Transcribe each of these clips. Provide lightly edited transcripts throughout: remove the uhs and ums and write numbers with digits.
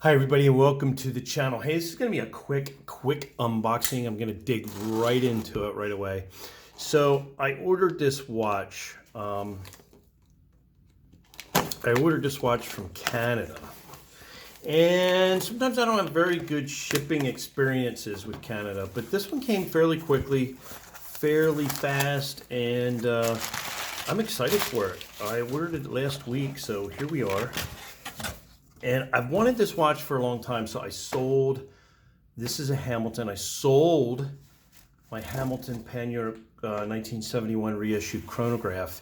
Hi everybody and welcome to the channel. Hey, this is going to be a quick unboxing. I'm going to dig right into it right away. So I ordered this watch. I ordered this watch from Canada. And sometimes I don't have very good shipping experiences with Canada, but this one came fairly quickly, fairly fast, and I'm excited for it. I ordered it last week, so here we are. And I've wanted this watch for a long time, so I sold, this is a Hamilton, I sold my Hamilton Pan-Europe 1971 reissue chronograph,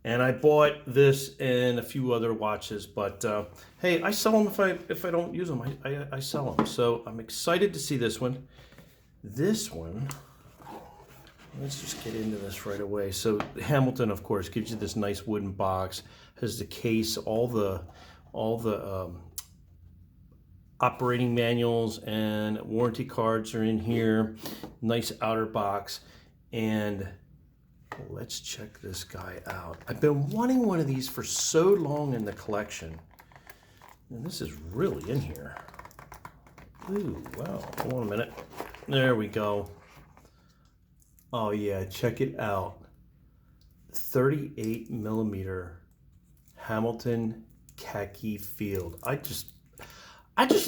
and I bought this and a few other watches, but hey, I sell them if I don't use them, I sell them. So I'm excited to see this one. This one, let's just get into this right away. So Hamilton, of course, gives you this nice wooden box, has the case, all the operating manuals and warranty cards are in here. Nice outer box. And let's check this guy out. I've been wanting one of these for so long in the collection. And this is really in here. Ooh, wow. Hold on a minute. There we go. Oh yeah, check it out. 38 millimeter Hamilton Khaki field. I just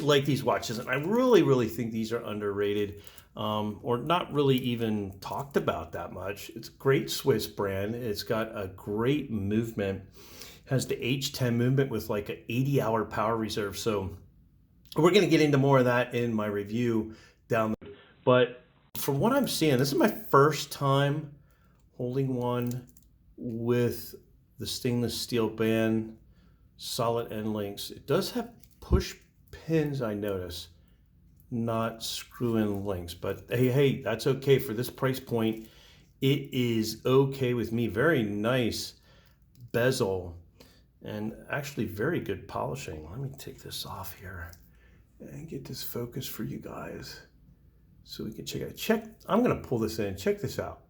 like these watches, and I really think these are underrated, or not really even talked about that much. It's a great Swiss brand. It's got a great movement. It has the H-10 movement with like an 80-hour power reserve. So we're going to get into more of that in my review down the road. But from what I'm seeing, this is my first time holding one with the stainless steel band, solid end links. It does have push pins, I notice, not screw-in links, but hey, that's okay for this price point. It is okay with me. Very nice bezel and actually very good polishing. Let me take this off here and get this focused for you guys so we can check it out. I'm gonna pull this in. Check this out.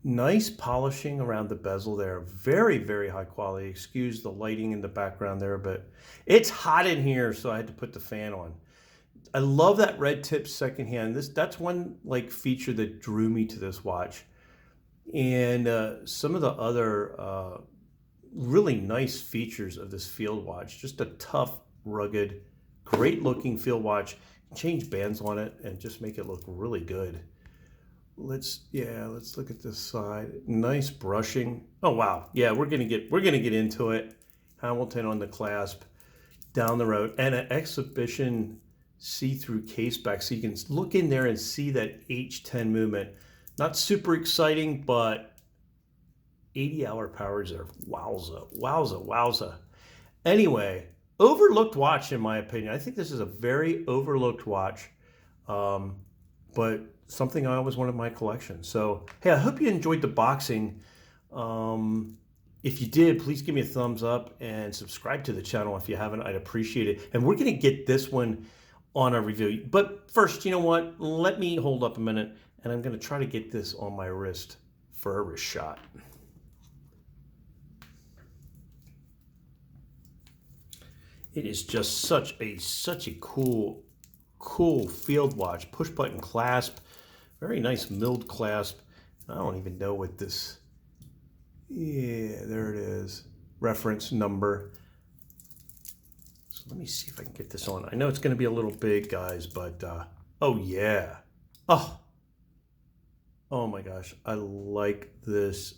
Nice polishing around the bezel there. Very high quality. Excuse the lighting in the background there, but it's hot in here, so I had to put the fan on. I love that red tip secondhand. That's one like feature that drew me to this watch. And some of the other really nice features of this field watch. Just a tough, rugged, great looking field watch. Change bands on it and just make it look really good. Let's look at this side. Nice brushing. Oh wow, yeah, we're gonna get into it. Hamilton on the clasp, down the road, and an exhibition see-through case back, so you can look in there and see that H-10 movement. Not super exciting, but 80-hour power reserve. Wowza. Anyway, overlooked watch in my opinion. I think this is a very overlooked watch, but something I always wanted in my collection. So, hey, I hope you enjoyed the boxing. If you did, please give me a thumbs up and subscribe to the channel if you haven't. I'd appreciate it. And we're going to get this one on a review. But first, you know what? Let me hold up a minute, and I'm going to try to get this on my wrist for a wrist shot. It is just such a cool field watch. Push button clasp. Very nice milled clasp. I don't even know what this, yeah, there it is. Reference number. So let me see if I can get this on. I know it's going to be a little big, guys, but oh yeah. Oh my gosh. I like this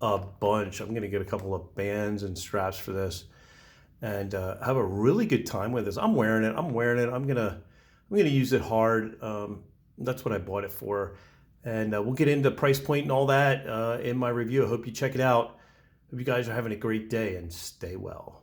a bunch. I'm going to get a couple of bands and straps for this and have a really good time with this. I'm wearing it. I'm going to use it hard. That's what I bought it for. And we'll get into price point and all that in my review. I hope you check it out. Hope you guys are having a great day and stay well.